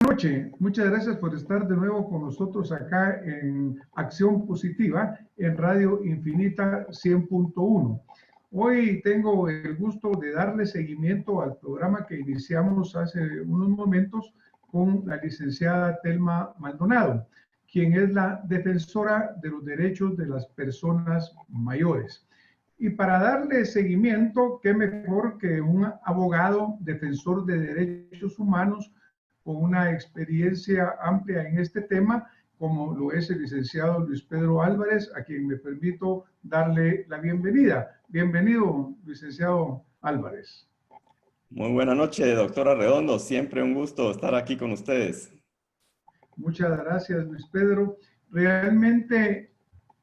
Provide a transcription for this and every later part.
Noche. Muchas gracias por estar de nuevo con nosotros acá en Acción Positiva en Radio Infinita 100.1. Hoy tengo el gusto de darle seguimiento al programa que iniciamos hace unos momentos con la licenciada Telma Maldonado, quien es la defensora de los derechos de las personas mayores. Y para darle seguimiento, qué mejor que un abogado defensor de derechos humanos con una experiencia amplia en este tema, como lo es el licenciado Luis Pedro Álvarez, a quien me permito darle la bienvenida. Bienvenido, licenciado Álvarez. Muy buena noche, doctora Redondo. Siempre un gusto estar aquí con ustedes. Muchas gracias, Luis Pedro. Realmente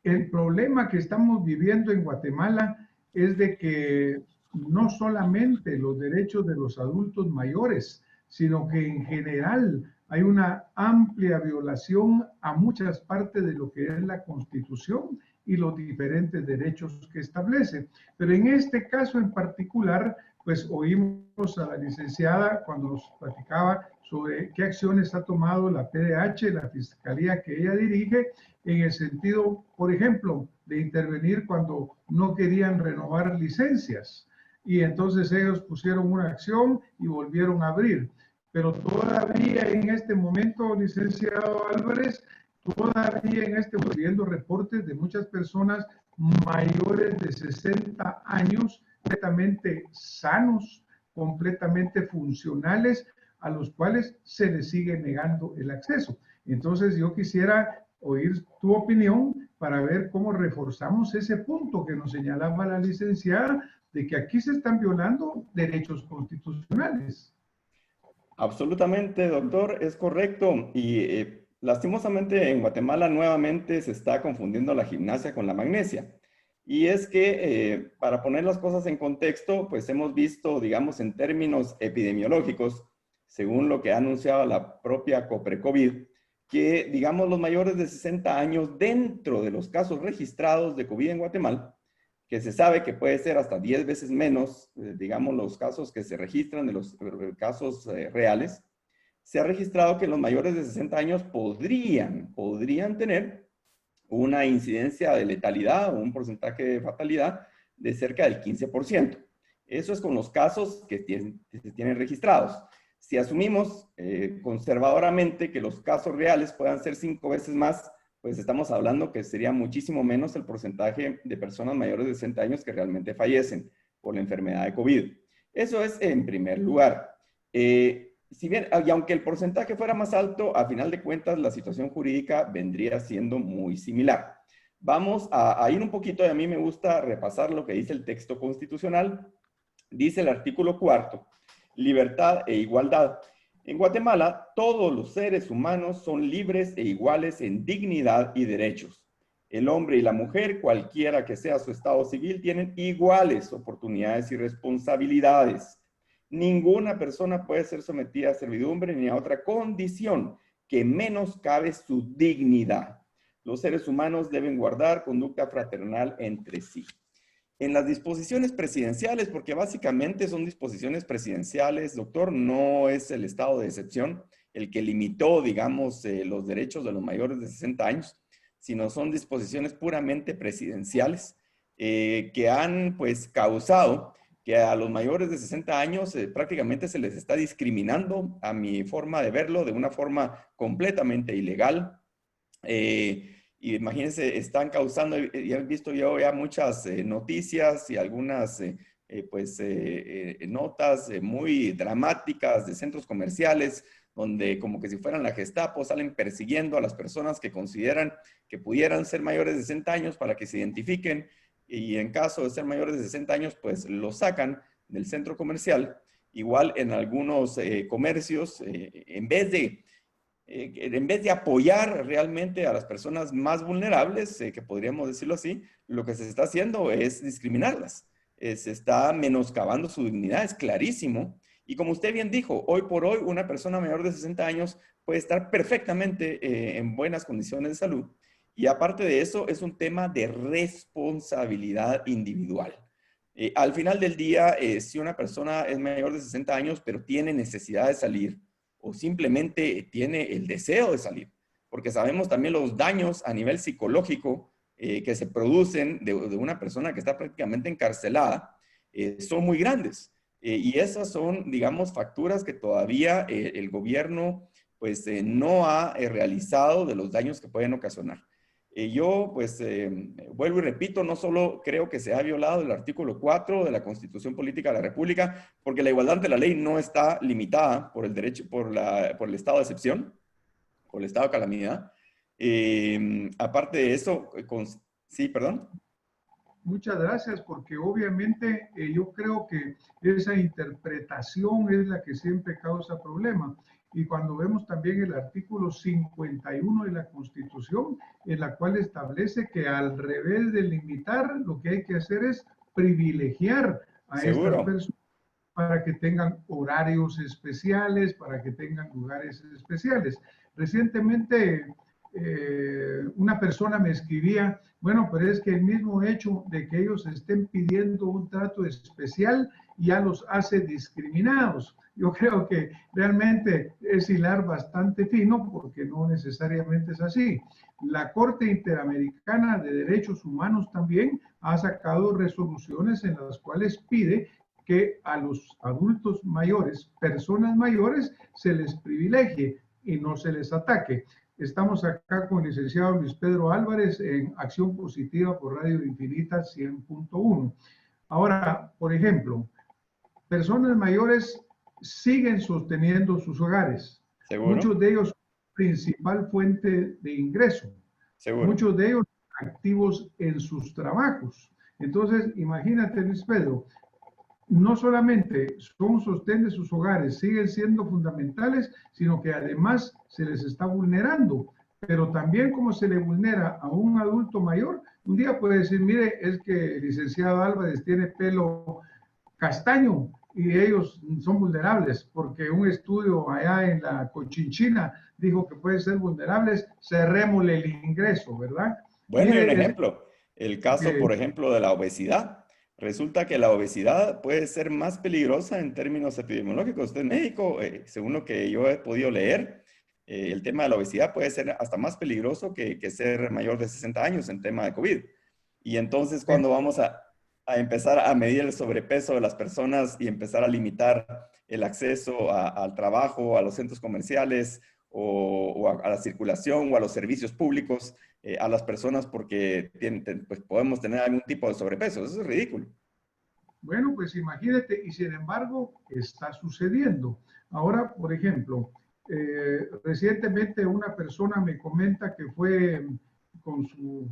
el problema que estamos viviendo en Guatemala es de que no solamente los derechos de los adultos mayores, sino que en general hay una amplia violación a muchas partes de lo que es la Constitución y los diferentes derechos que establece. Pero en este caso en particular, pues oímos a la licenciada cuando nos platicaba sobre qué acciones ha tomado la PDH, la fiscalía que ella dirige, en el sentido, por ejemplo, de intervenir cuando no querían renovar licencias. Y entonces ellos pusieron una acción y volvieron a abrir. Pero todavía en este momento, licenciado Álvarez, todavía en este momento, viendo reportes de muchas personas mayores de 60 años, completamente sanos, completamente funcionales, a los cuales se les sigue negando el acceso. Entonces yo quisiera oír tu opinión para ver cómo reforzamos ese punto que nos señalaba la licenciada de que aquí se están violando derechos constitucionales. Absolutamente, doctor, es correcto. Y lastimosamente en Guatemala nuevamente se está confundiendo la gimnasia con la magnesia. Y es que para poner las cosas en contexto, pues hemos visto, digamos, en términos epidemiológicos, según lo que ha anunciado la propia COPRECOVID, que, digamos, los mayores de 60 años dentro de los casos registrados de COVID en Guatemala, que se sabe que puede ser hasta 10 veces menos, digamos, los casos que se registran de los casos reales, se ha registrado que los mayores de 60 años podrían tener una incidencia de letalidad o un porcentaje de fatalidad de cerca del 15%. Eso es con los casos que se tienen registrados. Si asumimos conservadoramente que los casos reales puedan ser 5 veces más, pues estamos hablando que sería muchísimo menos el porcentaje de personas mayores de 60 años que realmente fallecen por la enfermedad de COVID. Eso es en primer lugar. Si bien, y aunque el porcentaje fuera más alto, a final de cuentas la situación jurídica vendría siendo muy similar. Vamos a ir un poquito, y a mí me gusta repasar lo que dice el texto constitucional. Dice el artículo 4, libertad e igualdad. En Guatemala, todos los seres humanos son libres e iguales en dignidad y derechos. El hombre y la mujer, cualquiera que sea su estado civil, tienen iguales oportunidades y responsabilidades. Ninguna persona puede ser sometida a servidumbre ni a otra condición que menoscabe su dignidad. Los seres humanos deben guardar conducta fraternal entre sí. En las disposiciones presidenciales, porque básicamente son disposiciones presidenciales, doctor, no es el estado de excepción el que limitó, digamos, los derechos de los mayores de 60 años, sino son disposiciones puramente presidenciales que han, pues, causado que a los mayores de 60 años prácticamente se les está discriminando, a mi forma de verlo, de una forma completamente ilegal. Y imagínense, están causando, ya he visto yo ya muchas noticias y algunas notas muy dramáticas de centros comerciales, donde como que si fueran la Gestapo salen persiguiendo a las personas que consideran que pudieran ser mayores de 60 años para que se identifiquen, y en caso de ser mayores de 60 años, pues los sacan del centro comercial. Igual en algunos comercios, en vez de apoyar realmente a las personas más vulnerables, que podríamos decirlo así, lo que se está haciendo es discriminarlas. Se está menoscabando su dignidad, es clarísimo. Y como usted bien dijo, hoy por hoy una persona mayor de 60 años puede estar perfectamente en buenas condiciones de salud. Y aparte de eso, es un tema de responsabilidad individual. Al final del día, si una persona es mayor de 60 años, pero tiene necesidad de salir, o simplemente tiene el deseo de salir, porque sabemos también los daños a nivel psicológico que se producen de una persona que está prácticamente encarcelada, son muy grandes. Y esas son, digamos, facturas que todavía el gobierno pues no ha realizado de los daños que pueden ocasionar. Yo, pues, vuelvo y repito, no solo creo que se ha violado el artículo 4 de la Constitución Política de la República, porque la igualdad ante la ley no está limitada por el derecho, por el estado de excepción, por el estado de calamidad. Aparte de eso, sí, perdón. Muchas gracias, porque obviamente yo creo que esa interpretación es la que siempre causa problema. Y cuando vemos también el artículo 51 de la Constitución, en la cual establece que al revés de limitar, lo que hay que hacer es privilegiar a estas personas para que tengan horarios especiales, para que tengan lugares especiales. Recientemente una persona me escribía, bueno, pero es que el mismo hecho de que ellos estén pidiendo un trato especial ya los hace discriminados. Yo creo que realmente es hilar bastante fino porque no necesariamente es así. La Corte Interamericana de Derechos Humanos también ha sacado resoluciones en las cuales pide que a los adultos mayores, personas mayores, se les privilegie y no se les ataque. Estamos acá con el licenciado Luis Pedro Álvarez en Acción Positiva por Radio Infinita 100.1. Ahora, por ejemplo, personas mayores siguen sosteniendo sus hogares. ¿Seguro? Muchos de ellos son principal fuente de ingreso. ¿Seguro? Muchos de ellos activos en sus trabajos. Entonces, imagínate, Luis Pedro, no solamente son sostén de sus hogares, siguen siendo fundamentales, sino que además se les está vulnerando. Pero también como se le vulnera a un adulto mayor, un día puede decir, mire, es que el licenciado Álvarez tiene pelo castaño y ellos son vulnerables, porque un estudio allá en la Cochinchina dijo que pueden ser vulnerables, cerrémosle el ingreso, ¿verdad? Bueno, y un ejemplo, el caso, por ejemplo, de la obesidad. Resulta que la obesidad puede ser más peligrosa en términos epidemiológicos. Usted es médico, según lo que yo he podido leer, el tema de la obesidad puede ser hasta más peligroso que ser mayor de 60 años en tema de COVID. Y entonces, cuando vamos a empezar a medir el sobrepeso de las personas y empezar a limitar el acceso al trabajo, a los centros comerciales o a la circulación o a los servicios públicos, a las personas porque pues podemos tener algún tipo de sobrepeso. Eso es ridículo. Bueno, pues imagínate, y sin embargo está sucediendo. Ahora, por ejemplo, recientemente una persona me comenta que fue con su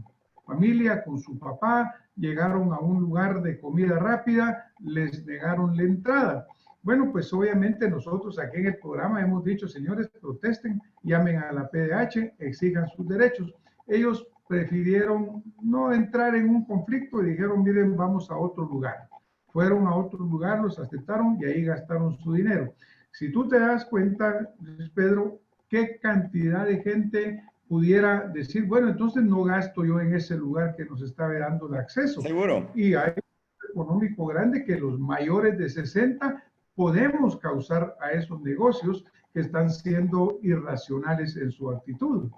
familia, con su papá, llegaron a un lugar de comida rápida, les negaron la entrada. Bueno, pues obviamente nosotros aquí en el programa hemos dicho, señores, protesten, llamen a la PDH, exijan sus derechos. Ellos prefirieron no entrar en un conflicto y dijeron, miren, vamos a otro lugar. Fueron a otro lugar, los aceptaron y ahí gastaron su dinero. Si tú te das cuenta, Pedro, qué cantidad de gente pudiera decir, bueno, entonces no gasto yo en ese lugar que nos está dando el acceso. Seguro. Y hay un económico grande que los mayores de 60 podemos causar a esos negocios que están siendo irracionales en su actitud.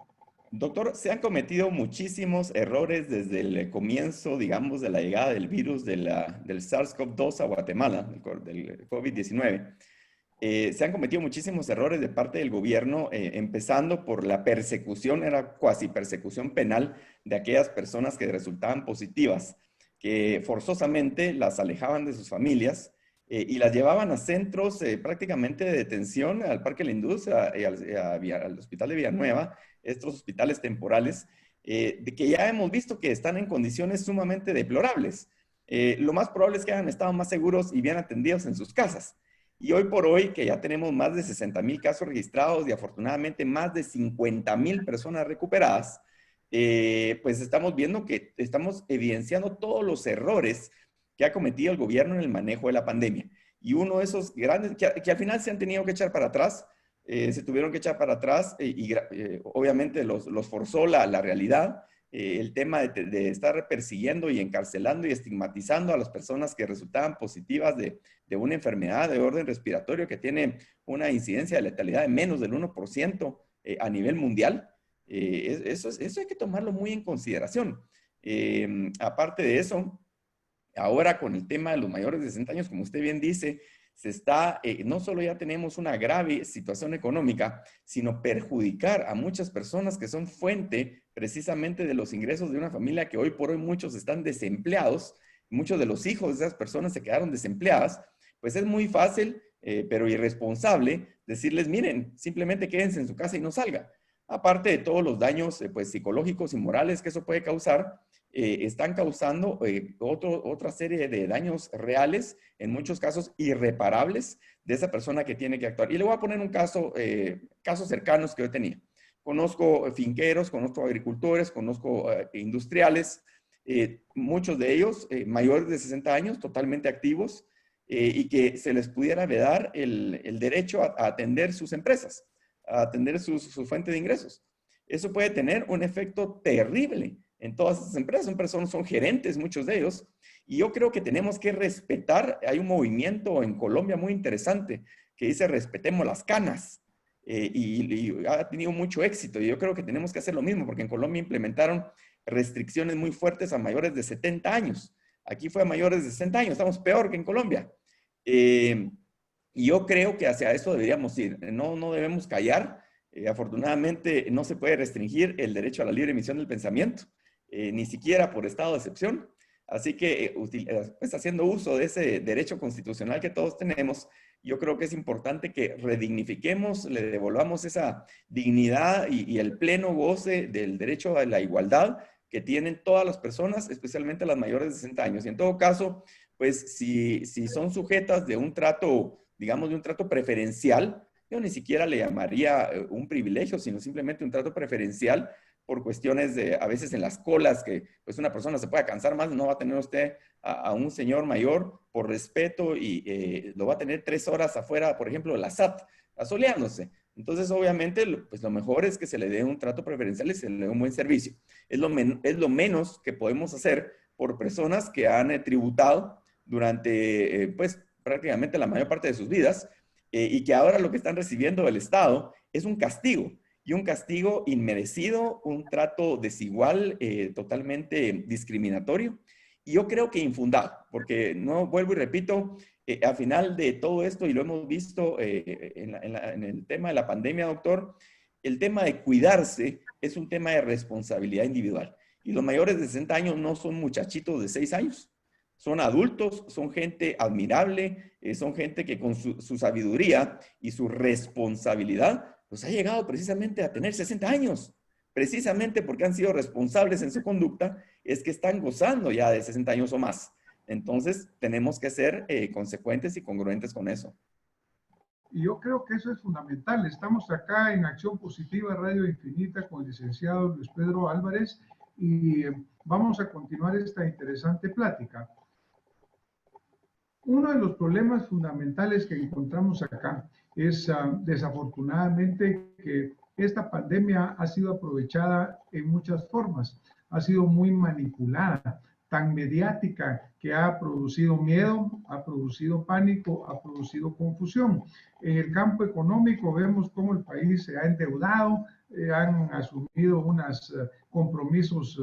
Doctor, se han cometido muchísimos errores desde el comienzo, digamos, de la llegada del virus del SARS-CoV-2 a Guatemala, del COVID-19. Se han cometido muchísimos errores de parte del gobierno, empezando por la persecución, era cuasi persecución penal de aquellas personas que resultaban positivas, que forzosamente las alejaban de sus familias y las llevaban a centros prácticamente de detención, al Parque de la Industria y al Hospital de Villanueva, estos hospitales temporales, de que ya hemos visto que están en condiciones sumamente deplorables. Lo más probable es que hayan estado más seguros y bien atendidos en sus casas. Y hoy por hoy, que ya tenemos más de 60,000 casos registrados y afortunadamente más de 50,000 personas recuperadas, pues estamos viendo que estamos evidenciando todos los errores que ha cometido el gobierno en el manejo de la pandemia. Y uno de esos grandes, que al final se han tenido que echar para atrás, se tuvieron que echar para atrás y obviamente los forzó la realidad, el tema de estar persiguiendo y encarcelando y estigmatizando a las personas que resultaban positivas de una enfermedad de orden respiratorio que tiene una incidencia de letalidad de menos del 1% a nivel mundial. Eso hay que tomarlo muy en consideración. Aparte de eso, ahora con el tema de los mayores de 60 años, como usted bien dice, se está, no solo ya tenemos una grave situación económica, sino perjudicar a muchas personas que son fuente precisamente de los ingresos de una familia que hoy por hoy muchos están desempleados, muchos de los hijos de esas personas se quedaron desempleadas, pues es muy fácil, pero irresponsable, decirles, miren, simplemente quédense en su casa y no salga. Aparte de todos los daños pues, psicológicos y morales que eso puede causar, están causando otra serie de daños reales, en muchos casos irreparables, de esa persona que tiene que actuar. Y le voy a poner un caso, casos cercanos que yo tenía. Conozco finqueros, conozco agricultores, conozco industriales, muchos de ellos mayores de 60 años, totalmente activos, y que se les pudiera vedar el derecho a atender sus empresas, a atender su fuente de ingresos. Eso puede tener un efecto terrible en todas esas empresas. Son gerentes, muchos de ellos, y yo creo que tenemos que respetar. Hay un movimiento en Colombia muy interesante que dice respetemos las canas, y ha tenido mucho éxito, y yo creo que tenemos que hacer lo mismo, porque en Colombia implementaron restricciones muy fuertes a mayores de 70 años. Aquí fue a mayores de 60 años, estamos peor que en Colombia. Y yo creo que hacia eso deberíamos ir, no debemos callar. Afortunadamente no se puede restringir el derecho a la libre emisión del pensamiento, ni siquiera por estado de excepción. Así que pues, haciendo uso de ese derecho constitucional que todos tenemos, yo creo que es importante que redignifiquemos, le devolvamos esa dignidad y el pleno goce del derecho a la igualdad que tienen todas las personas, especialmente las mayores de 60 años. Y en todo caso, pues si son sujetas de un trato, digamos, de un trato preferencial, yo ni siquiera le llamaría un privilegio, sino simplemente un trato preferencial por cuestiones de, a veces en las colas, que pues una persona se pueda cansar más, no va a tener usted a un señor mayor por respeto y lo va a tener 3 horas afuera, por ejemplo, de la SAT, asoleándose. Entonces, obviamente, pues lo mejor es que se le dé un trato preferencial y se le dé un buen servicio. Es lo menos que podemos hacer por personas que han tributado durante, pues, prácticamente la mayor parte de sus vidas, y que ahora lo que están recibiendo del Estado es un castigo, y un castigo inmerecido, un trato desigual, totalmente discriminatorio, y yo creo que infundado, porque no vuelvo y repito, al final de todo esto, y lo hemos visto en el tema de la pandemia, doctor, el tema de cuidarse es un tema de responsabilidad individual, y los mayores de 60 años no son muchachitos de 6 años, son adultos, son gente admirable, son gente que con su sabiduría y su responsabilidad, pues ha llegado precisamente a tener 60 años. Precisamente porque han sido responsables en su conducta, es que están gozando ya de 60 años o más. Entonces, tenemos que ser consecuentes y congruentes con eso. Y yo creo que eso es fundamental. Estamos acá en Acción Positiva Radio Infinita con el licenciado Luis Pedro Álvarez y vamos a continuar esta interesante plática. Uno de los problemas fundamentales que encontramos acá es desafortunadamente que esta pandemia ha sido aprovechada en muchas formas, ha sido muy manipulada, tan mediática que ha producido miedo, ha producido pánico, ha producido confusión. En el campo económico vemos cómo el país se ha endeudado, han asumido unos compromisos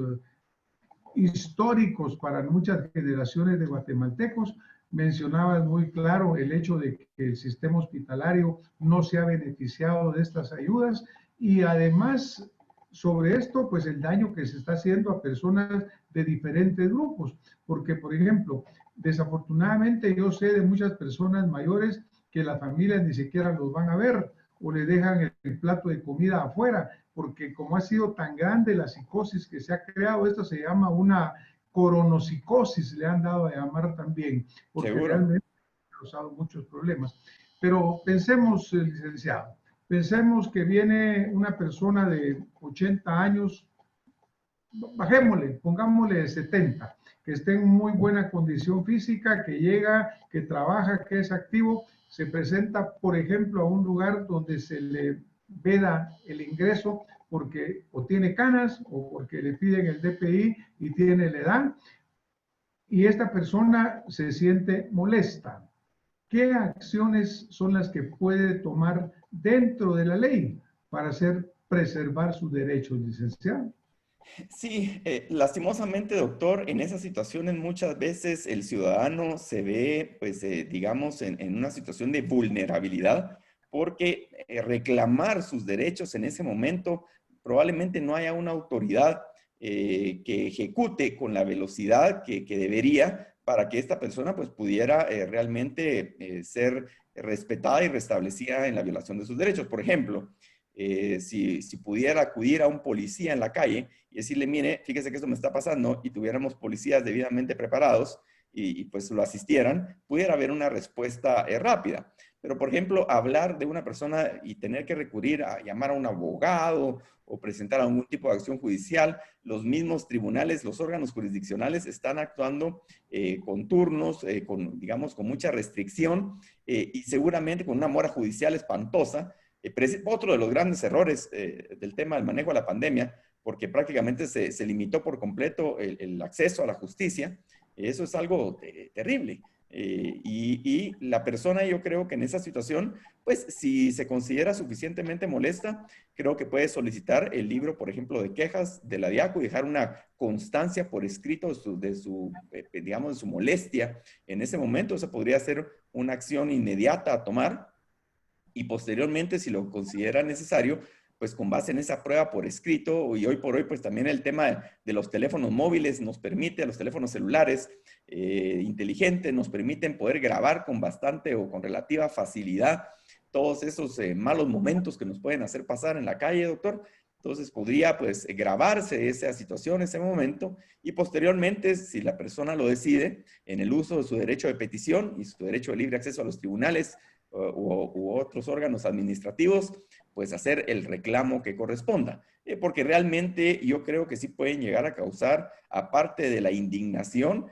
históricos para muchas generaciones de guatemaltecos. Mencionabas muy claro el hecho de que el sistema hospitalario no se ha beneficiado de estas ayudas y además sobre esto, pues el daño que se está haciendo a personas de diferentes grupos, porque por ejemplo, desafortunadamente yo sé de muchas personas mayores que las familias ni siquiera los van a ver o le dejan el plato de comida afuera, porque como ha sido tan grande la psicosis que se ha creado, esto se llama una coronopsicosis, le han dado a llamar también, porque Seguro. realmente ha causado muchos problemas. Pero pensemos, licenciado, pensemos que viene una persona de 80 años, bajémosle, pongámosle 70, que esté en muy buena condición física, que llega, que trabaja, que es activo, se presenta, por ejemplo, a un lugar donde se le veda el ingreso porque o tiene canas o porque le piden el DPI y tiene la edad, y esta persona se siente molesta. ¿Qué acciones son las que puede tomar dentro de la ley para hacer preservar sus derechos, licenciado? Sí, lastimosamente, doctor, en esas situaciones muchas veces el ciudadano se ve, pues, digamos, en una situación de vulnerabilidad porque reclamar sus derechos en ese momento probablemente no haya una autoridad que ejecute con la velocidad que debería para que esta persona, pues, pudiera realmente ser respetada y restablecida en la violación de sus derechos. Por ejemplo, si pudiera acudir a un policía en la calle y decirle, mire, fíjese que esto me está pasando, y tuviéramos policías debidamente preparados pues lo asistieran, pudiera haber una respuesta rápida. Pero, por ejemplo, hablar de una persona y tener que recurrir a llamar a un abogado o presentar algún tipo de acción judicial, los mismos tribunales, los órganos jurisdiccionales están actuando con turnos, digamos, con mucha restricción y seguramente con una mora judicial espantosa. Otro de los grandes errores del tema del manejo de la pandemia, porque prácticamente se limitó por completo el acceso a la justicia. Eso es algo terrible. Y la persona, yo creo que en esa situación, pues si se considera suficientemente molesta, creo que puede solicitar el libro, por ejemplo, de quejas de la DIACO y dejar una constancia por escrito digamos, de su molestia en ese momento. Esa podría ser una acción inmediata a tomar y posteriormente, si lo considera necesario, pues con base en esa prueba por escrito, y hoy por hoy, pues también el tema de los teléfonos móviles nos permite, los teléfonos celulares inteligentes nos permiten poder grabar con bastante o con relativa facilidad todos esos malos momentos que nos pueden hacer pasar en la calle, doctor. Entonces podría pues grabarse esa situación, ese momento, y posteriormente, si la persona lo decide, en el uso de su derecho de petición y su derecho de libre acceso a los tribunales, u otros órganos administrativos, pues hacer el reclamo que corresponda. Porque realmente yo creo que sí pueden llegar a causar, aparte de la indignación,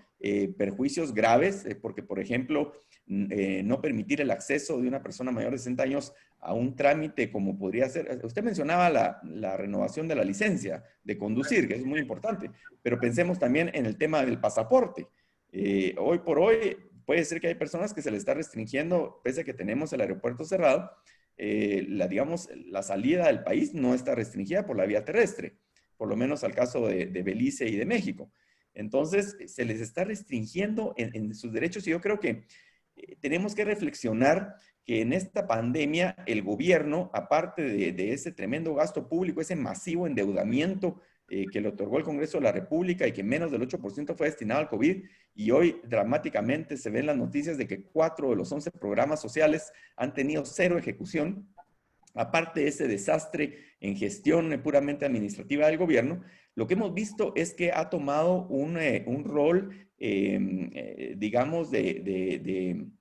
perjuicios graves, porque por ejemplo, no permitir el acceso de una persona mayor de 60 años a un trámite como podría ser, usted mencionaba la renovación de la licencia de conducir, que es muy importante, pero pensemos también en el tema del pasaporte. Hoy por hoy, puede ser que hay personas que se les está restringiendo, pese a que tenemos el aeropuerto cerrado, digamos, la salida del país no está restringida por la vía terrestre, por lo menos al caso de Belice y de México. Entonces, se les está restringiendo en sus derechos, y yo creo que tenemos que reflexionar que en esta pandemia el gobierno, aparte de ese tremendo gasto público, ese masivo endeudamiento que le otorgó el Congreso de la República y que menos del 8% fue destinado al COVID, y hoy dramáticamente se ven las noticias de que 4 de los 11 programas sociales han tenido 0 ejecución, aparte de ese desastre en gestión puramente administrativa del gobierno. Lo que hemos visto es que ha tomado un rol, digamos, de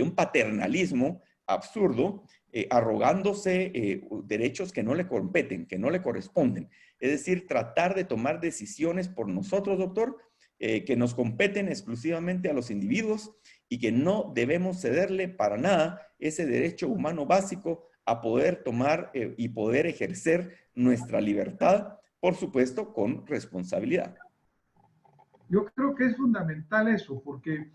un paternalismo absurdo, arrogándose derechos que no le competen, que no le corresponden. Es decir, tratar de tomar decisiones por nosotros, doctor, que nos competen exclusivamente a los individuos y que no debemos cederle para nada ese derecho humano básico a poder tomar y poder ejercer nuestra libertad, por supuesto, con responsabilidad. Yo creo que es fundamental eso, porque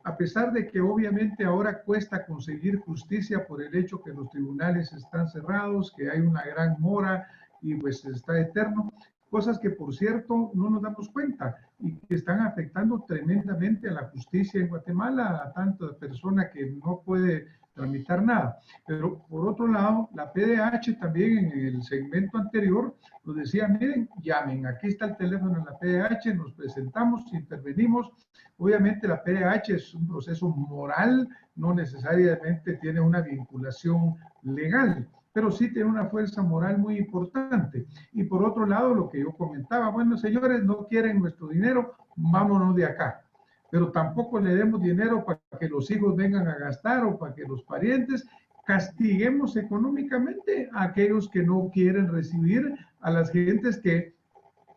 a pesar de que obviamente ahora cuesta conseguir justicia por el hecho que los tribunales están cerrados, que hay una gran mora y pues está eterno, cosas que por cierto no nos damos cuenta y que están afectando tremendamente a la justicia en Guatemala, a tanta persona que no puede tramitar nada. Pero por otro lado, la PDH también en el segmento anterior nos decía, miren, llamen, aquí está el teléfono en la PDH, nos presentamos, intervenimos. Obviamente la PDH es un proceso moral, no necesariamente tiene una vinculación legal, pero sí tiene una fuerza moral muy importante. Y por otro lado, lo que yo comentaba, bueno, señores, no quieren nuestro dinero, vámonos de acá. Pero tampoco le demos dinero para que los hijos vengan a gastar o para que los parientes castiguemos económicamente a aquellos que no quieren recibir a las gentes que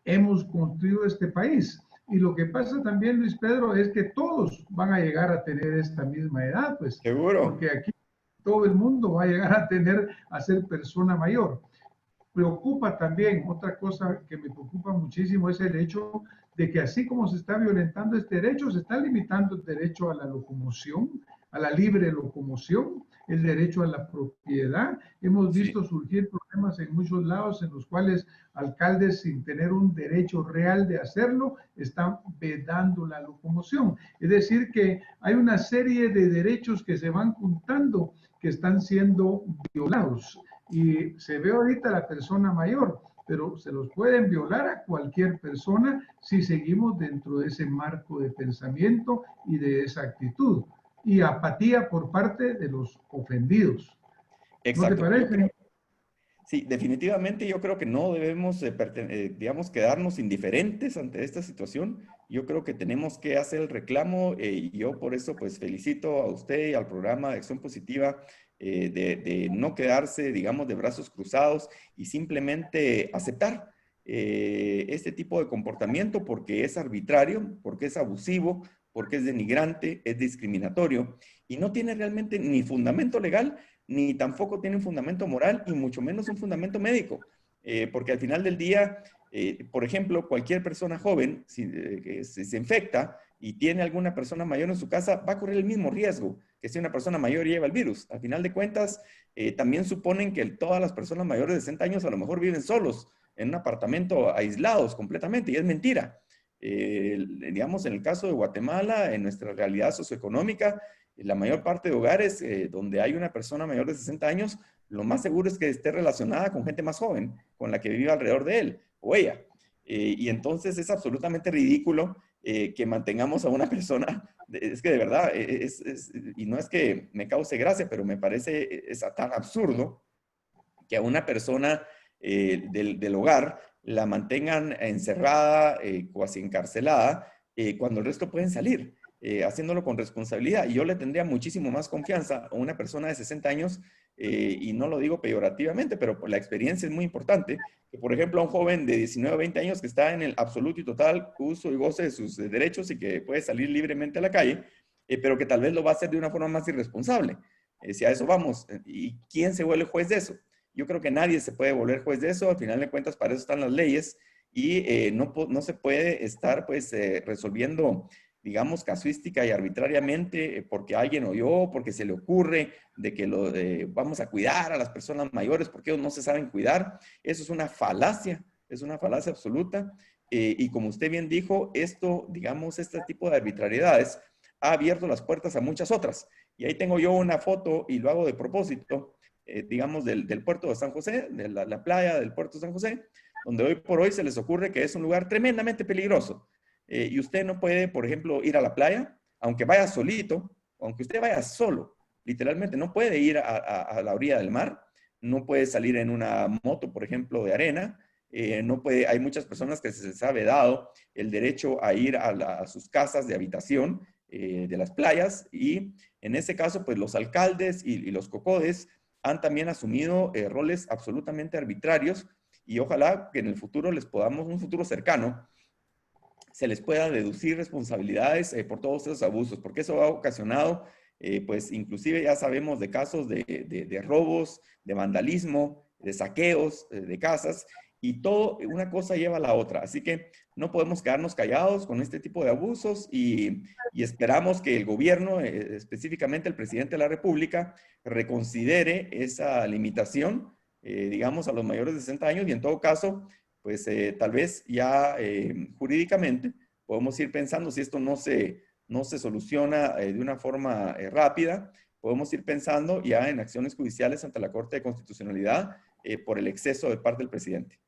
hemos construido este país. Y lo que pasa también, Luis Pedro, es que todos van a llegar a tener esta misma edad, pues, Seguro. porque aquí todo el mundo va a llegar a ser persona mayor. Preocupa también, otra cosa que me preocupa muchísimo es el hecho de que así como se está violentando este derecho, se está limitando el derecho a la locomoción, a la libre locomoción, el derecho a la propiedad. Hemos visto surgir problemas en muchos lados en los cuales alcaldes, sin tener un derecho real de hacerlo, están vedando la locomoción. Es decir, que hay una serie de derechos que se van juntando que están siendo violados. Y se ve ahorita la persona mayor, pero se los pueden violar a cualquier persona si seguimos dentro de ese marco de pensamiento y de esa actitud. Y apatía por parte de los ofendidos. ¿No te Exacto. parece? Sí, definitivamente yo creo que no debemos, digamos, quedarnos indiferentes ante esta situación. Yo creo que tenemos que hacer el reclamo y yo por eso pues felicito a usted y al programa de Acción Positiva de no quedarse, digamos, de brazos cruzados y simplemente aceptar este tipo de comportamiento porque es arbitrario, porque es abusivo, porque es denigrante, es discriminatorio y no tiene realmente ni fundamento legal ni tampoco tiene un fundamento moral y mucho menos un fundamento médico. Porque al final del día, por ejemplo, cualquier persona joven que se infecta y tiene alguna persona mayor en su casa, va a correr el mismo riesgo que si una persona mayor lleva el virus. Al final de cuentas, también suponen que todas las personas mayores de 60 años a lo mejor viven solos en un apartamento aislados completamente y es mentira. Digamos, en el caso de Guatemala, en nuestra realidad socioeconómica, la mayor parte de hogares donde hay una persona mayor de 60 años, lo más seguro es que esté relacionada con gente más joven, con la que vive alrededor de él o ella. Y entonces es absolutamente ridículo que mantengamos a una persona, es que de verdad, y no es que me cause gracia, pero me parece tan absurdo que a una persona del hogar la mantengan encerrada, casi encarcelada, cuando el resto pueden salir. Haciéndolo con responsabilidad. Y yo le tendría muchísimo más confianza a una persona de 60 años, y no lo digo peyorativamente, pero la experiencia es muy importante, que por ejemplo a un joven de 19 o 20 años que está en el absoluto y total uso y goce de sus derechos y que puede salir libremente a la calle, pero que tal vez lo va a hacer de una forma más irresponsable. Si a eso vamos, ¿y quién se vuelve juez de eso? Yo creo que nadie se puede volver juez de eso, al final de cuentas para eso están las leyes y no se puede estar pues resolviendo digamos, casuística y arbitrariamente porque alguien oyó, porque se le ocurre de que vamos a cuidar a las personas mayores porque ellos no se saben cuidar. Eso es una falacia absoluta. Y como usted bien dijo, esto, digamos, este tipo de arbitrariedades ha abierto las puertas a muchas otras. Y ahí tengo yo una foto y lo hago de propósito, digamos, del puerto de San José, de la playa del puerto de San José, donde hoy por hoy se les ocurre que es un lugar tremendamente peligroso. Y usted no puede, por ejemplo, ir a la playa, aunque vaya solito, aunque usted vaya solo, literalmente no puede ir a la orilla del mar, no puede salir en una moto, por ejemplo, de arena, no puede, hay muchas personas que se les ha vedado el derecho a ir a sus casas de habitación de las playas y en ese caso, pues los alcaldes y los cocodes han también asumido roles absolutamente arbitrarios y ojalá que en el futuro les podamos, un futuro cercano, se les pueda deducir responsabilidades por todos esos abusos, porque eso ha ocasionado, pues inclusive ya sabemos de casos de robos, de vandalismo, de saqueos de casas, y todo, una cosa lleva a la otra. Así que no podemos quedarnos callados con este tipo de abusos y esperamos que el gobierno, específicamente el presidente de la República, reconsidere esa limitación, digamos, a los mayores de 60 años y en todo caso, pues tal vez ya jurídicamente podemos ir pensando si esto no se soluciona de una forma rápida, podemos ir pensando ya en acciones judiciales ante la Corte de Constitucionalidad por el exceso de parte del presidente.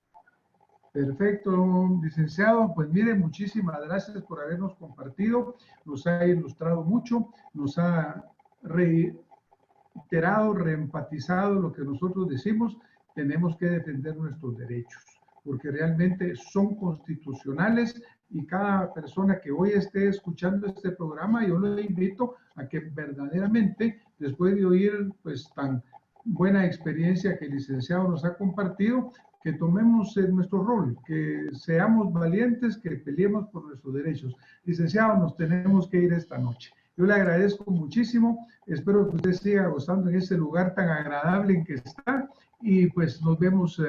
Perfecto, licenciado. Pues mire, muchísimas gracias por habernos compartido. Nos ha ilustrado mucho, nos ha reiterado, reempatizado lo que nosotros decimos. Tenemos que defender nuestros derechos, porque realmente son constitucionales y cada persona que hoy esté escuchando este programa, yo le invito a que verdaderamente, después de oír pues tan buena experiencia que el licenciado nos ha compartido, que tomemos nuestro rol, que seamos valientes, que peleemos por nuestros derechos. Licenciado, nos tenemos que ir esta noche. Yo le agradezco muchísimo. Espero que usted siga gozando en este lugar tan agradable en que está. Y pues nos vemos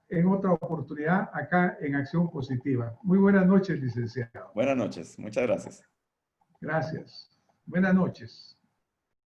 en otra oportunidad acá en Acción Positiva. Muy buenas noches, licenciado. Buenas noches. Muchas gracias. Gracias. Buenas noches.